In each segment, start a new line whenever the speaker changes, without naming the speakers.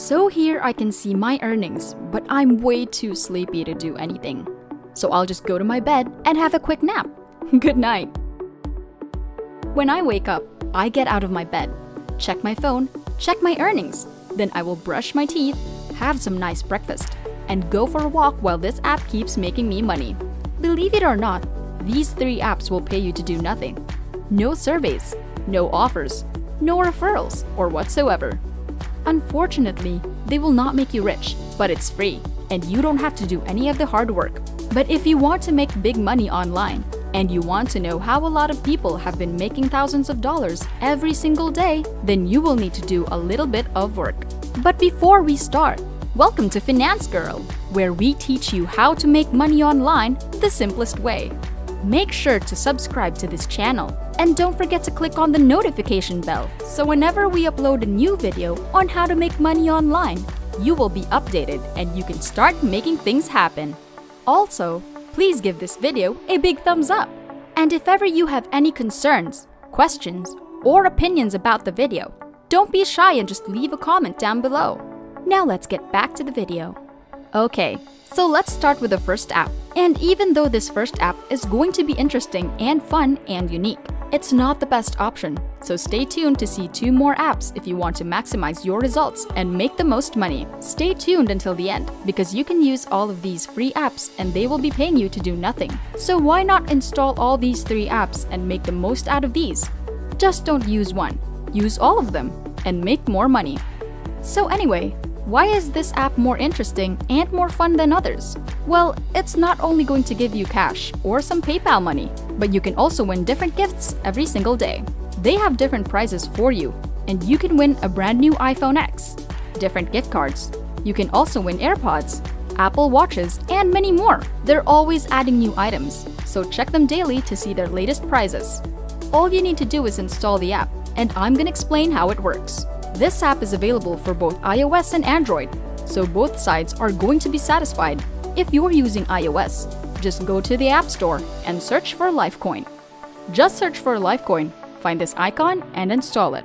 So here I can see my earnings, but I'm way too sleepy to do anything. So I'll just go to my bed and have a quick nap. Good night. When I wake up, I get out of my bed, check my phone, check my earnings. Then I will brush my teeth, have some nice breakfast, and go for a walk while this app keeps making me money. Believe it or not, these 3 apps will pay you to do nothing. No surveys, no offers, no referrals, or whatsoever. Unfortunately, they will not make you rich, but it's free, and you don't have to do any of the hard work. But if you want to make big money online, and you want to know how a lot of people have been making thousands of dollars every single day, then you will need to do a little bit of work. But before we start, welcome to Finance Girl, where we teach you how to make money online the simplest way. Make sure to subscribe to this channel and don't forget to click on the notification bell so whenever we upload a new video on how to make money online, you will be updated and you can start making things happen. Also, please give this video a big thumbs up. And if ever you have any concerns, questions, or opinions about the video, don't be shy and just leave a comment down below. Now let's get back to the video. Okay, so let's start with the first app. And even though this first app is going to be interesting and fun and unique, it's not the best option. So stay tuned to see 2 more apps if you want to maximize your results and make the most money. Stay tuned until the end because you can use all of these free apps and they will be paying you to do nothing. So why not install all these 3 apps and make the most out of these? Just don't use one. Use all of them and make more money. So anyway, why is this app more interesting and more fun than others? Well, it's not only going to give you cash or some PayPal money, but you can also win different gifts every single day. They have different prizes for you, and you can win a brand new iPhone X, different gift cards. You can also win AirPods, Apple Watches, and many more. They're always adding new items, so check them daily to see their latest prizes. All you need to do is install the app, and I'm gonna explain how it works. This app is available for both iOS and Android, so both sides are going to be satisfied. If you're using iOS, just go to the App Store and search for Lifecoin. Just search for Lifecoin, find this icon, and install it.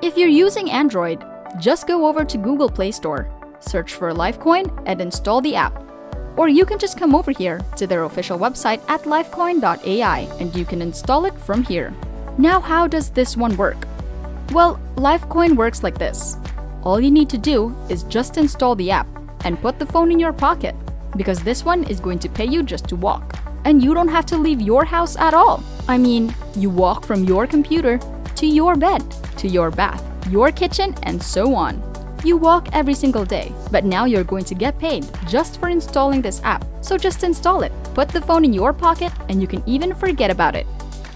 If you're using Android, just go over to Google Play Store, search for Lifecoin, and install the app. Or you can just come over here to their official website at lifecoin.ai and you can install it from here. Now, how does this one work? Well, Lifecoin works like this. All you need to do is just install the app and put the phone in your pocket because this one is going to pay you just to walk. And you don't have to leave your house at all. I mean, you walk from your computer to your bed, to your bath, your kitchen, and so on. You walk every single day, but now you're going to get paid just for installing this app. So just install it, put the phone in your pocket, and you can even forget about it.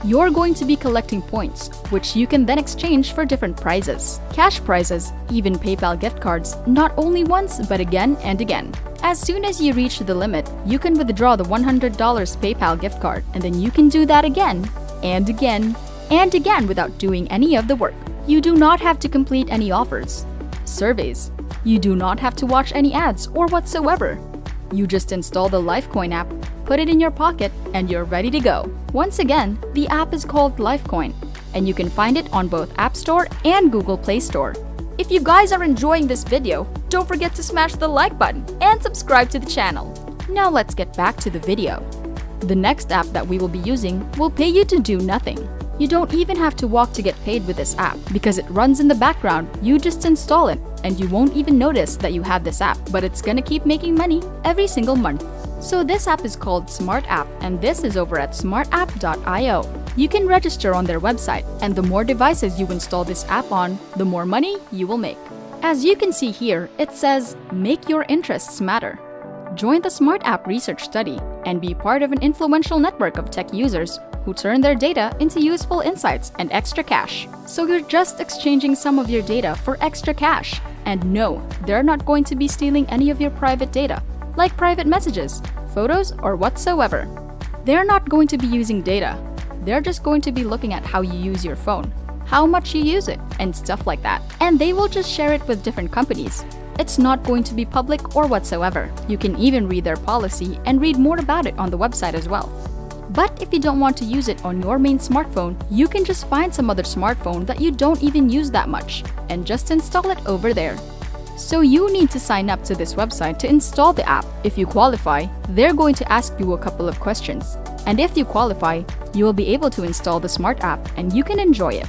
You're going to be collecting points, which you can then exchange for different prizes. Cash prizes, even PayPal gift cards, not only once but again and again. As soon as you reach the limit, you can withdraw the $100 PayPal gift card and then you can do that again and again and again without doing any of the work. You do not have to complete any offers, surveys. You do not have to watch any ads or whatsoever. You just install the Lifecoin app, put it in your pocket, and you're ready to go. Once again, the app is called Lifecoin, and you can find it on both App Store and Google Play Store. If you guys are enjoying this video, don't forget to smash the like button and subscribe to the channel. Now let's get back to the video. The next app that we will be using will pay you to do nothing. You don't even have to walk to get paid with this app because it runs in the background. You just install it and you won't even notice that you have this app, but it's gonna keep making money every single month. So this app is called Smart App and this is over at smartapp.io. You can register on their website and the more devices you install this app on, the more money you will make. As you can see here, it says, make your interests matter. Join the Smart App research study and be part of an influential network of tech users who turn their data into useful insights and extra cash. So you're just exchanging some of your data for extra cash. And no, they're not going to be stealing any of your private data, like private messages, photos, or whatsoever. They're not going to be using data. They're just going to be looking at how you use your phone, how much you use it, and stuff like that. And they will just share it with different companies. It's not going to be public or whatsoever. You can even read their policy and read more about it on the website as well. But if you don't want to use it on your main smartphone, you can just find some other smartphone that you don't even use that much and just install it over there. So you need to sign up to this website to install the app. If you qualify, they're going to ask you a couple of questions. And if you qualify, you will be able to install the smart app and you can enjoy it.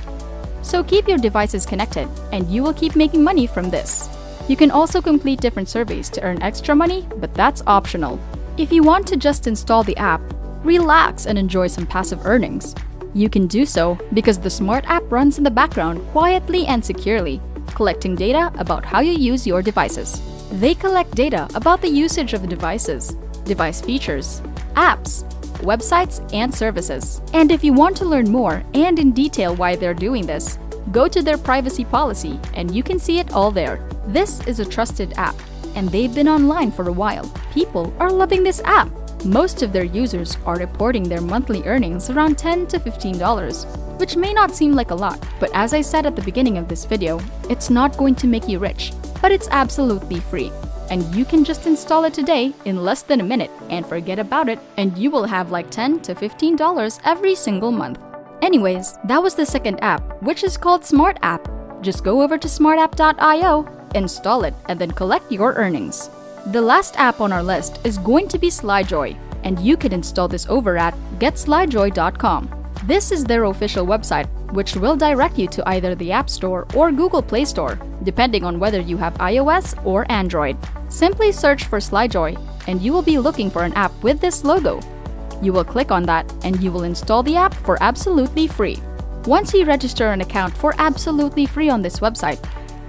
So keep your devices connected and you will keep making money from this. You can also complete different surveys to earn extra money, but that's optional. If you want to just install the app, relax and enjoy some passive earnings, you can do so because the smart app runs in the background quietly and securely, collecting data about how you use your devices. They collect data about the usage of the devices, device features, apps, websites, and services. And if you want to learn more and in detail why they're doing this, go to their privacy policy and you can see it all there. This is a trusted app, and they've been online for a while. People are loving this app. Most of their users are reporting their monthly earnings around $10 to $15, which may not seem like a lot, but as I said at the beginning of this video, it's not going to make you rich, but it's absolutely free. And you can just install it today in less than a minute and forget about it, and you will have like $10 to $15 every single month. Anyways, that was the second app, which is called Smart App. Just go over to smartapp.io, install it, and then collect your earnings. The last app on our list is going to be SlyJoy, and you can install this over at getslyjoy.com. This is their official website, which will direct you to either the App Store or Google Play Store, depending on whether you have iOS or Android. Simply search for SlyJoy, and you will be looking for an app with this logo. You will click on that, and you will install the app for absolutely free. Once you register an account for absolutely free on this website,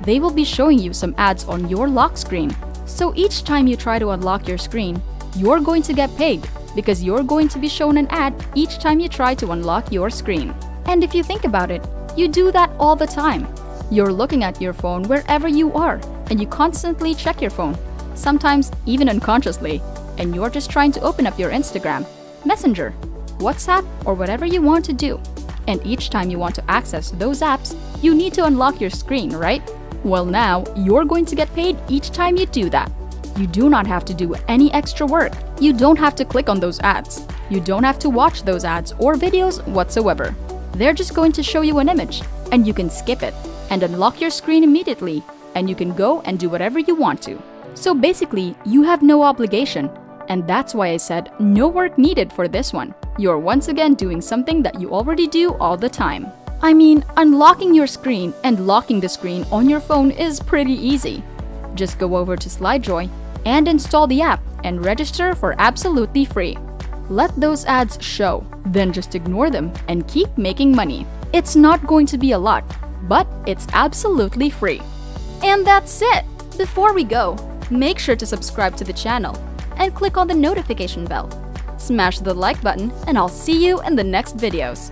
they will be showing you some ads on your lock screen. So each time you try to unlock your screen, you're going to get paid because you're going to be shown an ad each time you try to unlock your screen. And if you think about it, you do that all the time. You're looking at your phone wherever you are, and you constantly check your phone, sometimes even unconsciously, and you're just trying to open up your Instagram, Messenger, WhatsApp, or whatever you want to do. And each time you want to access those apps, you need to unlock your screen, right? Well, now you're going to get paid each time you do that. You do not have to do any extra work. You don't have to click on those ads. You don't have to watch those ads or videos whatsoever. They're just going to show you an image, and you can skip it and unlock your screen immediately, and you can go and do whatever you want to. So basically, you have no obligation, and that's why I said no work needed for this one. You're once again doing something that you already do all the time. I mean, unlocking your screen and locking the screen on your phone is pretty easy. Just go over to SlyJoy and install the app and register for absolutely free. Let those ads show, then just ignore them and keep making money. It's not going to be a lot, but it's absolutely free. And that's it! Before we go, make sure to subscribe to the channel and click on the notification bell. Smash the like button, and I'll see you in the next videos.